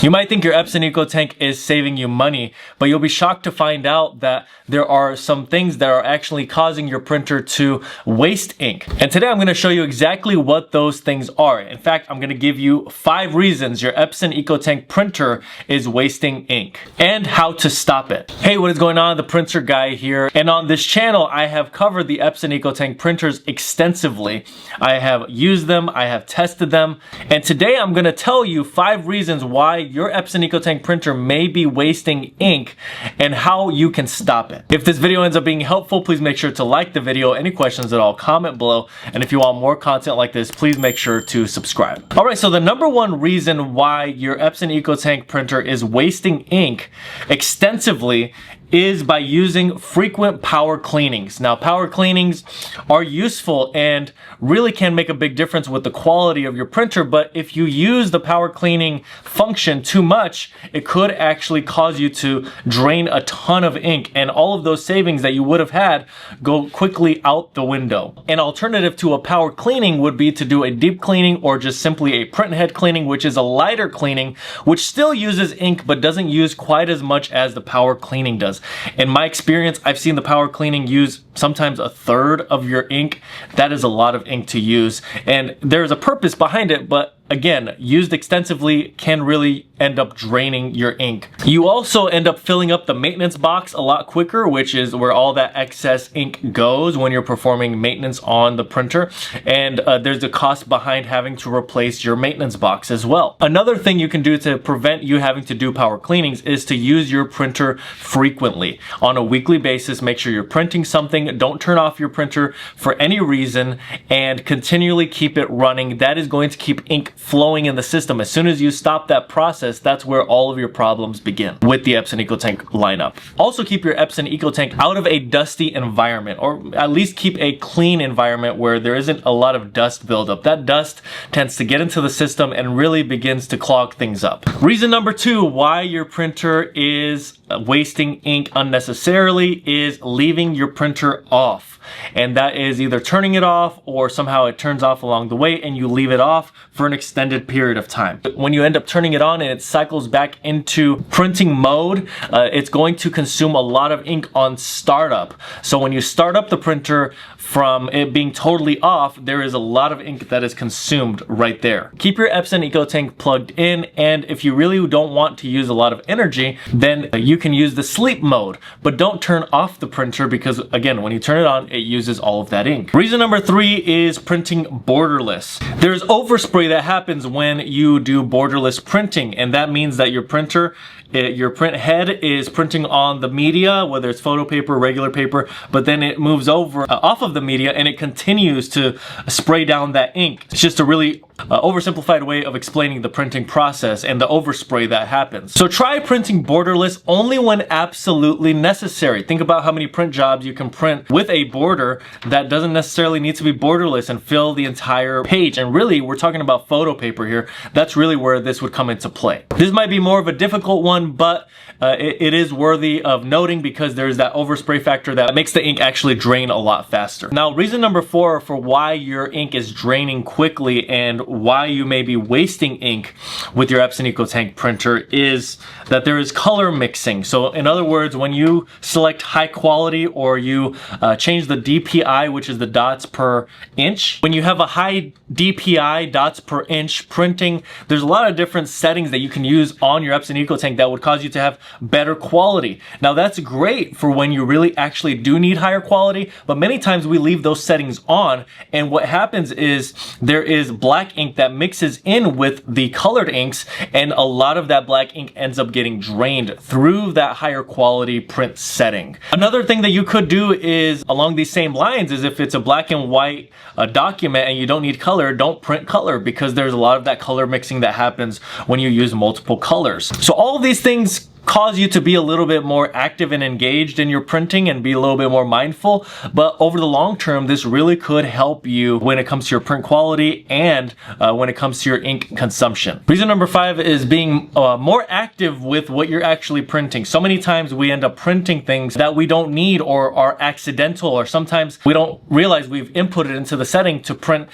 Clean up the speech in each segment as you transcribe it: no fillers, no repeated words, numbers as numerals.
You might think your Epson EcoTank is saving you money, but you'll be shocked to find out that there are some things that are actually causing your printer to waste ink. And today I'm going to show you exactly what those things are. In fact, I'm going to give you 5 reasons your Epson EcoTank printer is wasting ink and how to stop it. Hey, what is going on? The Printer Guy here. And on this channel, I have covered the Epson EcoTank printers extensively. I have used them, I have tested them, and today I'm going to tell you 5 reasons why your Epson EcoTank printer may be wasting ink and how you can stop it. If this video ends up being helpful, please make sure to like the video. Any questions at all, comment below. And if you want more content like this, please make sure to subscribe. All right, so the number one reason why your Epson EcoTank printer is wasting ink extensively is by using frequent power cleanings. Now, power cleanings are useful and really can make a big difference with the quality of your printer, but if you use the power cleaning function too much, it could actually cause you to drain a ton of ink, and all of those savings that you would have had go quickly out the window. An alternative to a power cleaning would be to do a deep cleaning or just simply a print head cleaning, which is a lighter cleaning, which still uses ink but doesn't use quite as much as the power cleaning does. In my experience, I've seen the power cleaning use sometimes a third of your ink. That is a lot of ink to use, and there's a purpose behind it, but again, used extensively can really end up draining your ink. You also end up filling up the maintenance box a lot quicker, which is where all that excess ink goes when you're performing maintenance on the printer. And there's a cost behind having to replace your maintenance box as well. Another thing you can do to prevent you having to do power cleanings is to use your printer frequently. On a weekly basis, make sure you're printing something. Don't turn off your printer for any reason and continually keep it running. That is going to keep ink flowing in the system. As soon as you stop that process, that's where all of your problems begin with the Epson EcoTank lineup. Also, keep your Epson EcoTank out of a dusty environment, or at least keep a clean environment where there isn't a lot of dust buildup. That dust tends to get into the system and really begins to clog things up. Reason number 2 why your printer is wasting ink unnecessarily is leaving your printer off. And that is either turning it off or somehow it turns off along the way and you leave it off for an extended period of time. When you end up turning it on and it cycles back into printing mode, it's going to consume a lot of ink on startup. So when you start up the printer, from it being totally off, there is a lot of ink that is consumed right there. Keep your Epson EcoTank plugged in, and if you really don't want to use a lot of energy, then you can use the sleep mode, but don't turn off the printer because, again, when you turn it on, it uses all of that ink. Reason number 3 is printing borderless. There's overspray that happens when you do borderless printing, and that means that your printer, your print head is printing on the media, whether it's photo paper, regular paper, but then it moves over off of the media and it continues to spray down that ink. It's just a really oversimplified way of explaining the printing process and the overspray that happens. So try printing borderless only when absolutely necessary. Think about how many print jobs you can print with a border that doesn't necessarily need to be borderless and fill the entire page. And really, we're talking about photo paper here. That's really where this would come into play. This might be more of a difficult one, but it is worthy of noting because there's that overspray factor that makes the ink actually drain a lot faster. Now, reason number 4 for why your ink is draining quickly and why you may be wasting ink with your Epson EcoTank printer is that there is color mixing. So in other words, when you select high quality or you change the DPI, which is the dots per inch, when you have a high DPI, dots per inch printing, there's a lot of different settings that you can use on your Epson EcoTank that would cause you to have better quality. Now, that's great for when you really actually do need higher quality, but many times we leave those settings on, and what happens is there is black ink that mixes in with the colored inks, and a lot of that black ink ends up getting drained through that higher quality print setting. Another thing that you could do is along these same lines is if it's a black and white document and you don't need color, don't print color, because there's a lot of that color mixing that happens when you use multiple colors. So all of these things cause you to be a little bit more active and engaged in your printing and be a little bit more mindful. But over the long term, this really could help you when it comes to your print quality and when it comes to your ink consumption. Reason number 5 is being more active with what you're actually printing. So many times we end up printing things that we don't need or are accidental, or sometimes we don't realize we've inputted into the setting to print,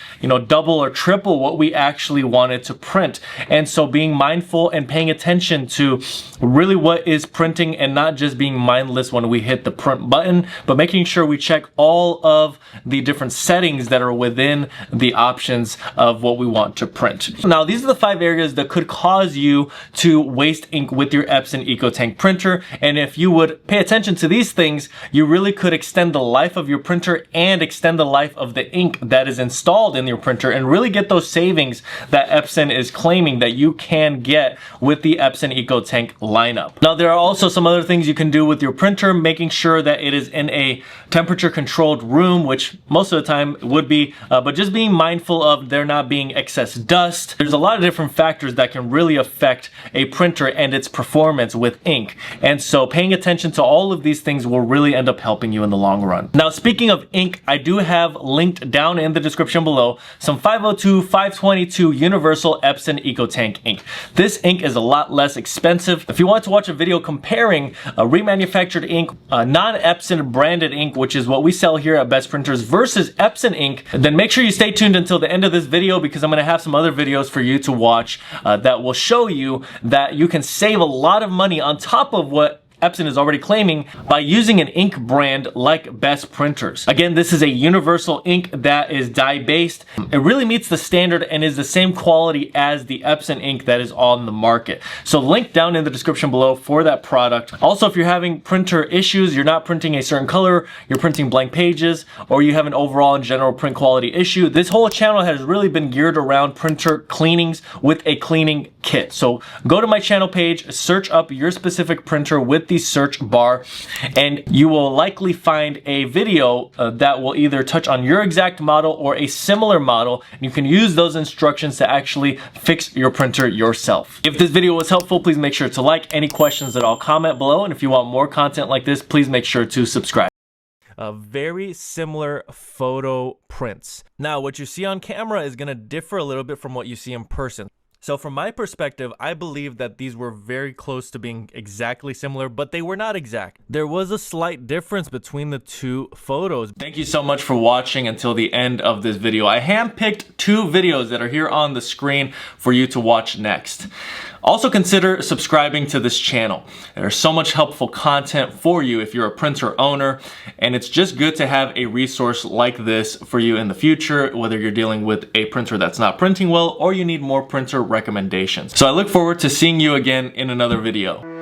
double or triple what we actually wanted to print. And so being mindful and paying attention to really what is printing and not just being mindless when we hit the print button, but making sure we check all of the different settings that are within the options of what we want to print. Now, these are the 5 areas that could cause you to waste ink with your Epson EcoTank printer. And if you would pay attention to these things, you really could extend the life of your printer and extend the life of the ink that is installed in your printer and really get those savings that Epson is claiming that you can get with the Epson EcoTank lineup. Now, there are also some other things you can do with your printer, making sure that it is in a temperature controlled room, which most of the time would be, but just being mindful of there not being excess dust. There's a lot of different factors that can really affect a printer and its performance with ink. And so paying attention to all of these things will really end up helping you in the long run. Now, speaking of ink, I do have linked down in the description below some 502, 522 Universal Epson EcoTank ink. This ink is a lot less expensive. If you want to watch a video comparing a remanufactured ink, non-Epson branded ink, which is what we sell here at Best Printers, versus Epson ink, then make sure you stay tuned until the end of this video, because I'm going to have some other videos for you to watch that will show you that you can save a lot of money on top of what Epson is already claiming by using an ink brand like Best Printers. Again, this is a universal ink that is dye-based. It really meets the standard and is the same quality as the Epson ink that is on the market. So link down in the description below for that product. Also, if you're having printer issues, you're not printing a certain color, you're printing blank pages, or you have an overall and general print quality issue, this whole channel has really been geared around printer cleanings with a cleaning kit. So go to my channel page, search up your specific printer with the search bar, and you will likely find a video that will either touch on your exact model or a similar model, and you can use those instructions to actually fix your printer yourself. If this video was helpful, please make sure to like. Any questions at all, comment below, and if you want more content like this, please make sure to subscribe. Very similar photo prints. Now, what you see on camera is going to differ a little bit from what you see in person. So from my perspective, I believe that these were very close to being exactly similar, but they were not exact. There was a slight difference between the two photos. Thank you so much for watching until the end of this video. I handpicked 2 videos that are here on the screen for you to watch next. Also consider subscribing to this channel. There's so much helpful content for you if you're a printer owner, and it's just good to have a resource like this for you in the future, whether you're dealing with a printer that's not printing well or you need more printer recommendations. So I look forward to seeing you again in another video.